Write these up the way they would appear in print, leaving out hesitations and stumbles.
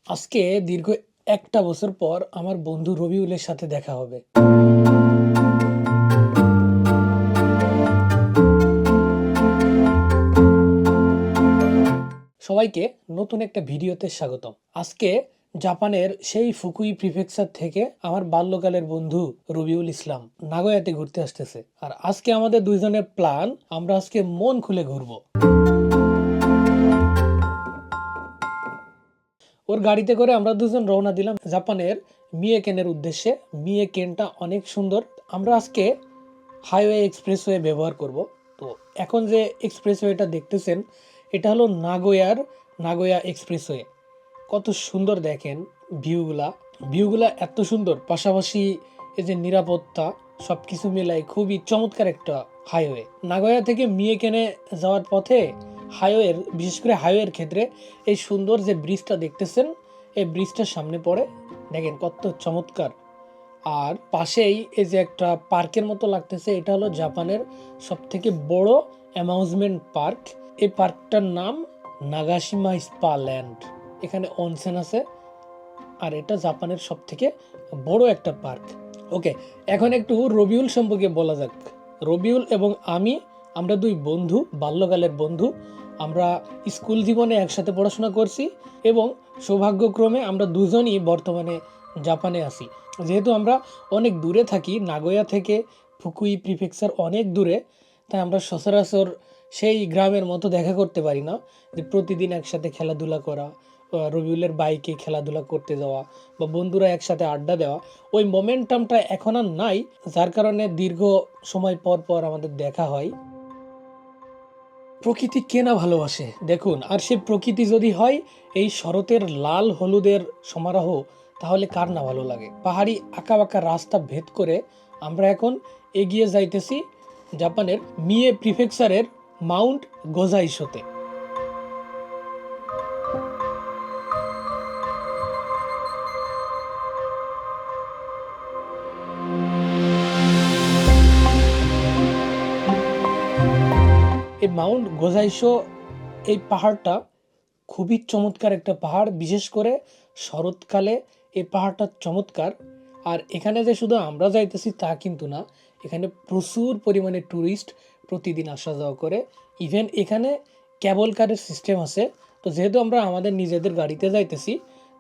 আজকে দীর্ঘ একটা বছর পর আমার বন্ধু রবিউলের সাথে দেখা হবে। সবাইকে নতুন একটা ভিডিওতে স্বাগতম। আজকে জাপানের সেই ফুকুই প্রিফেকচার থেকে আমার বাল্যকালের বন্ধু রবিউল ইসলাম নাগোয়াতে ঘুরতে আসতেছে। আর আজকে আমাদের দুইজনের প্ল্যান, আমরা আজকে মন খুলে ঘুরবো। ওর গাড়িতে করে আমরা দুজন রওনা দিলাম জাপানের মিয়েকেনের উদ্দেশ্যে। মিয়েকেনটা অনেক সুন্দর। আমরা আজকে হাইওয়ে এক্সপ্রেসওয়ে ব্যবহার করব। তো এখন যে এক্সপ্রেসওয়েটা দেখতেছেন, এটা হলো নাগোয়া এক্সপ্রেসওয়ে। কত সুন্দর দেখেন ভিউগুলা এত সুন্দর, পাশাপাশি এই যে নিরাপত্তা, সব কিছু মিলাই খুবই চমৎকার একটা হাইওয়ে। নাগোয়া থেকে মিয়েকেনে যাওয়ার পথে বিশেষ করে হাইওয়ের ক্ষেত্রে এই সুন্দর যে ব্রিজটা দেখতেছেন, এই ব্রিজটার সামনে পড়ে দেখেন কত চমৎকার। আর পাশেই এই যে একটা পার্কের মতো লাগতেছে, এটা হলো জাপানের সব থেকে বড় অ্যামিউজমেন্ট পার্ক। এই পার্কটার নাম নাগাশিমা স্পা ল্যান্ড। এখানে অনসেন আছে, আর এটা জাপানের সব থেকে বড় একটা পার্ক। ওকে, এখন একটু রবিউল সম্পর্কে বলা যাক। রবিউল এবং আমরা দুই বন্ধু, বাল্যকালের বন্ধু। আমরা স্কুল জীবনে একসাথে পড়াশোনা করছি এবং সৌভাগ্যক্রমে আমরা দুজনই বর্তমানে জাপানে আছি। যেহেতু আমরা অনেক দূরে থাকি, নাগোয়া থেকে ফুকুই প্রিফেকচার অনেক দূরে, তাই আমরা সচরাচর সেই গ্রামের মতো দেখা করতে পারি না যে প্রতিদিন একসাথে খেলাধুলা করা, রবিউলের বাইকে খেলাধুলা করতে যাওয়া বা বন্ধুরা একসাথে আড্ডা দেওয়া। ওই মোমেন্টামটা এখন আর নাই, যার কারণে দীর্ঘ সময় পর পর আমাদের দেখা হয়। প্রকৃতি কে না ভালোবাসে দেখুন, আর সে প্রকৃতি যদি হয় এই শরতের লাল হলুদের সমারোহ, তাহলে কার না ভালো লাগে। পাহাড়ি আঁকাবাঁকা রাস্তা ভেদ করে আমরা এখন এগিয়ে যাইতেছি জাপানের মিয়ে প্রিফেকচারের মাউন্ট গোজাইশোতে। এই মাউন্ট গোজাইশো, এই পাহাড়টা খুবই চমৎকার একটা পাহাড়। বিশেষ করে শরৎকালে এই পাহাড়টা চমৎকার। আর এখানে যে শুধু আমরা যাইতেছি তা কিন্তু না, এখানে প্রচুর পরিমাণে ট্যুরিস্ট প্রতিদিন আসা যাওয়া করে। ইভেন এখানে ক্যাবল কারের সিস্টেম আছে। তো যেহেতু আমরা আমাদের নিজেদের গাড়িতে যাইতেছি,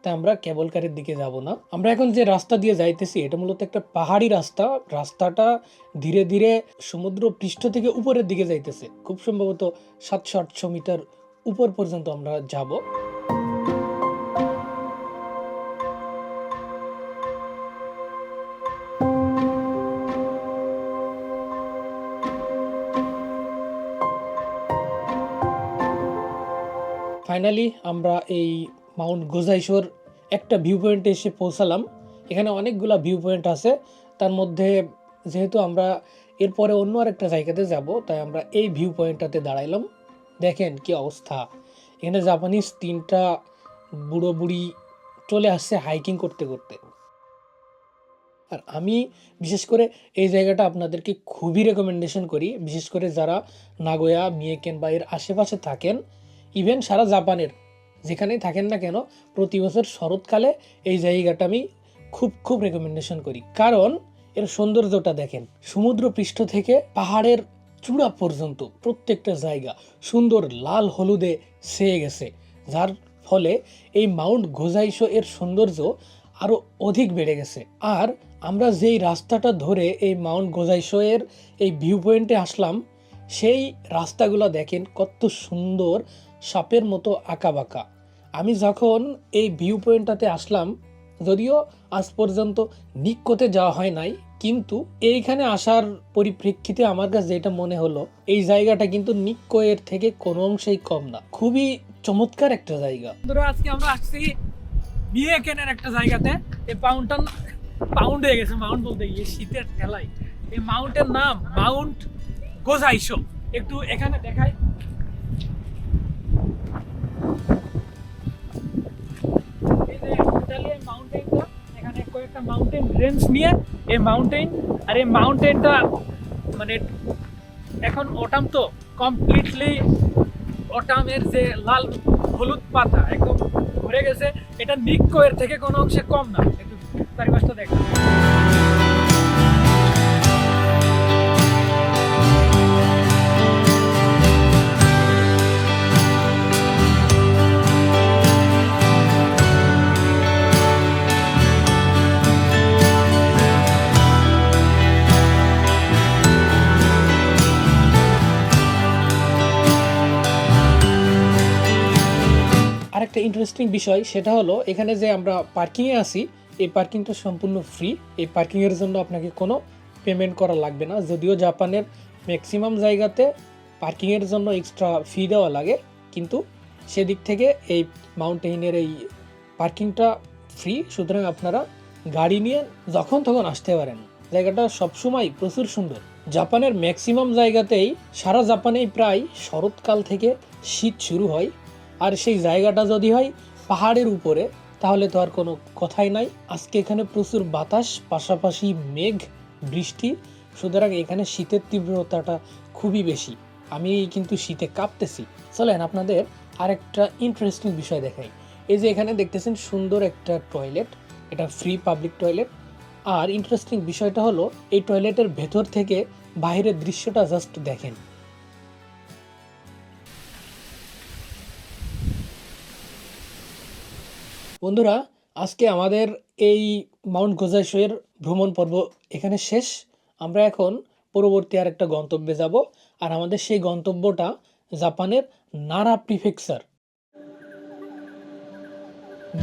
তাই আমরা ক্যাবল কারের দিকে যাব না। আমরা এখন যে রাস্তা দিয়ে যাইতেছি, এটা মূলত একটা পাহাড়ি রাস্তা। রাস্তাটা ধীরে ধীরে সমুদ্র পৃষ্ঠ থেকে উপরের দিকে যাইতেছে। খুব সম্ভবত 700-800 মিটার উপর পর্যন্ত আমরা যাব। ফাইনালি আমরা এই মাউন্ট গোজাইশোর একটা ভিউ পয়েন্টে এসে পৌঁছালাম। এখানে অনেকগুলা ভিউ পয়েন্ট আছে, তার মধ্যে যেহেতু আমরা এরপরে অন্য আরেকটা জায়গাতে যাব, তাই আমরা এই ভিউ পয়েন্টটাতে দাঁড়াইলাম। দেখেন কি অবস্থা, এখানে জাপানিজ 3টা বুড়ো বুড়ি চলে আসছে হাইকিং করতে করতে। আর আমি বিশেষ করে এই জায়গাটা আপনাদেরকে খুবই রেকমেন্ডেশন করি, বিশেষ করে যারা নাগোয়া, মিয়েকেন বা এর আশেপাশে থাকেন। ইভেন সারা জাপানের যেখানেই থাকেন না কেন, প্রতি বছর শরৎকালে এই জায়গাটা আমি খুব রেকমেন্ডেশন করি। কারণ এর সৌন্দর্যটা দেখেন, সমুদ্র পৃষ্ঠ থেকে পাহাড়ের চূড়া পর্যন্ত প্রত্যেকটা জায়গা সুন্দর লাল হলুদে ছেয়ে গেছে, যার ফলে এই মাউন্ট গোজাইশো এর সৌন্দর্য আরও অধিক বেড়ে গেছে। আর আমরা যেই রাস্তাটা ধরে এই মাউন্ট গোজাইশো এর এই ভিউ পয়েন্টে আসলাম, সেই রাস্তাগুলো দেখেন কত সুন্দর, সাপের মতো আঁকাবাঁকা। আমি যখন এই ভিউ পয়েন্টটাতে আসলাম, যদিও আজ পর্যন্ত নিক্কোতে যাওয়া হয় নাই, কিন্তু এইখানে আসার পরিপ্রেক্ষিতে আমার কাছে যেটা মনে হলো, এই জায়গাটা কিন্তু নিক্কো এর থেকে কোনো অংশেই কম না। খুবই চমৎকার একটা জায়গা। আজকে আমরা আসছি মিয়েকেনের একটা জায়গাতে। এই পাউন্ড হয়ে গেছে, মাউন্ট বলতে গিয়ে শীতের ঠেলায়। এই মাউন্টের নাম মাউন্ট গোজাইশো। একটু এখানে দেখাই, এই যে ইতালিয়ান মাউন্টেনটা, এখানে কয়েকটা মাউন্টেন রেঞ্জ নিয়ে এই মাউন্টেন। আর এই মাউন্টেনটা মানে এখন অটাম, তো কমপ্লিটলি অটামের যে লাল হলুদ পাতা একদম ভরে গেছে। এটা নিক্কো এর থেকে কোনো অংশে কম না। একটু চারিপাশটা দেখেন। আরেকটা ইন্টারেস্টিং বিষয় সেটা হলো এখানে যে আমরা পার্কিংয়ে আছি, এই পার্কিংটা সম্পূর্ণ ফ্রি। এই পার্কিংয়ের জন্য আপনাকে কোনো পেমেন্ট করা লাগবে না, যদিও জাপানের ম্যাক্সিমাম জায়গাতে পার্কিংয়ের জন্য এক্সট্রা ফি দেওয়া লাগে, কিন্তু সেদিক থেকে এই মাউন্টেইনের এই পার্কিংটা ফ্রি। সুতরাং আপনারা গাড়ি নিয়ে যখন তখন আসতে পারেন। জায়গাটা সবসময় প্রচুর সুন্দর। জাপানের ম্যাক্সিমাম জায়গাতেই সারা জাপানেই প্রায় শরৎকাল থেকে শীত শুরু হয়, আর সেই জায়গাটা যদি হয় পাহাড়ের উপরে তাহলে তো আর কোনো কথাই নাই। আজকে এখানে প্রচুর বাতাস, পাশাপাশি মেঘ, বৃষ্টি, সুতরাং এখানে শীতের তীব্রতাটা খুবই বেশি। আমি কিন্তু শীতে কাঁপতেছি। চলেন আপনাদের আরেকটা ইন্টারেস্টিং বিষয় দেখাই। এই যে এখানে দেখতেছেন সুন্দর একটা টয়লেট, এটা ফ্রি পাবলিক টয়লেট। আর ইন্টারেস্টিং বিষয়টা হলো এই টয়লেটের ভেতর থেকে বাইরের দৃশ্যটা জাস্ট দেখেন। বন্ধুরা, আজকে আমাদের এই মাউন্ট গোজাইশোর ভ্রমণ পর্ব এখানে শেষ। আমরা এখন পরবর্তী আরেকটা গন্তব্যে যাব, আর আমাদের সেই গন্তব্যটা জাপানের নারা প্রিফেকচার।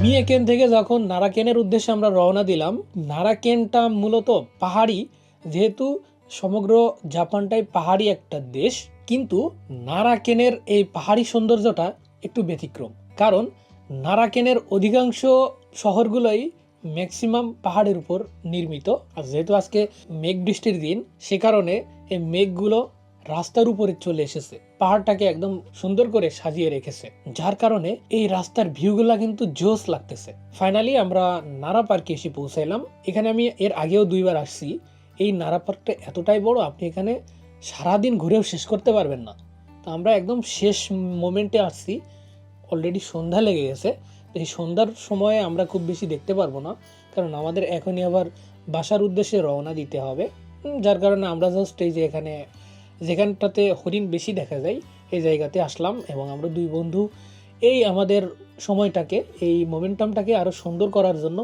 মিয়াকেন থেকে যখন নারাকেনের উদ্দেশ্যে আমরা রওনা দিলাম, নারাকেনটা মূলত পাহাড়ি, যেহেতু সমগ্র জাপানটাই পাহাড়ি একটা দেশ, কিন্তু নারাকেনের এই পাহাড়ি সৌন্দর্যটা একটু ব্যতিক্রম। কারণ নারাকেনের অধিকাংশ শহরগুলোই ম্যাক্সিমাম পাহাড়ের উপর নির্মিত। আর যেহেতু আজকে মেঘ বৃষ্টির দিন, সে কারণে এই মেঘগুলো রাস্তার উপরে চলে এসেছে, পাহাড়টাকে একদম সুন্দর করে সাজিয়ে রেখেছে, যার কারণে এই রাস্তার ভিউগুলা কিন্তু জোস লাগতেছে। ফাইনালি আমরা নারা পার্কে এসে পৌঁছাইলাম। এখানে আমি এর আগেও 2বার আসছি। এই নারা পার্কটা এতটাই বড়, আপনি এখানে সারাদিন ঘুরেও শেষ করতে পারবেন না। তো আমরা একদম শেষ মোমেন্টে আসছি, অলরেডি সন্ধ্যা লেগে গেছে। তো এই সন্ধ্যার সময়ে আমরা খুব বেশি দেখতে পারবো না, কারণ আমাদের এখনই আবার বাসার উদ্দেশ্যে রওনা দিতে হবে। যার কারণে আমরা জাস্ট এই যে এখানে যেখানটাতে হরিণ বেশি দেখা যায় এই জায়গাতে আসলাম, এবং আমরা 2 বন্ধু এই আমাদের সময়টাকে, এই মোমেন্টামটাকে আরও সুন্দর করার জন্য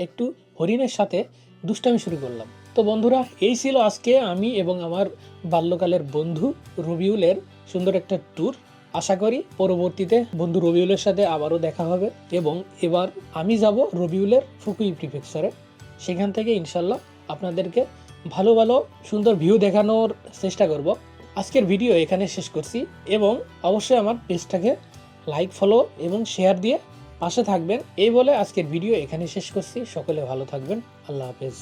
একটু হরিণের সাথে দুষ্টামি শুরু করলাম। তো বন্ধুরা, এই ছিল আজকে আমি এবং আমার বাল্যকালের বন্ধু রবিউলের সুন্দর একটা ট্যুর। আশা করি পরবর্তীতে বন্ধু রবিউলের সাথে আবারও দেখা হবে, এবং এবার আমি যাব রবিউলের ফুকুই প্রিফেকচারে। সেখান থেকে ইনশাল্লাহ আপনাদেরকে ভালো ভালো সুন্দর ভিউ দেখানোর চেষ্টা করব। আজকের ভিডিও এখানে শেষ করছি, এবং অবশ্যই আমার পেজটাকে লাইক, ফলো এবং শেয়ার দিয়ে পাশে থাকবেন। এই বলে আজকের ভিডিও এখানে শেষ করছি। সকলে ভালো থাকবেন। আল্লাহ হাফেজ।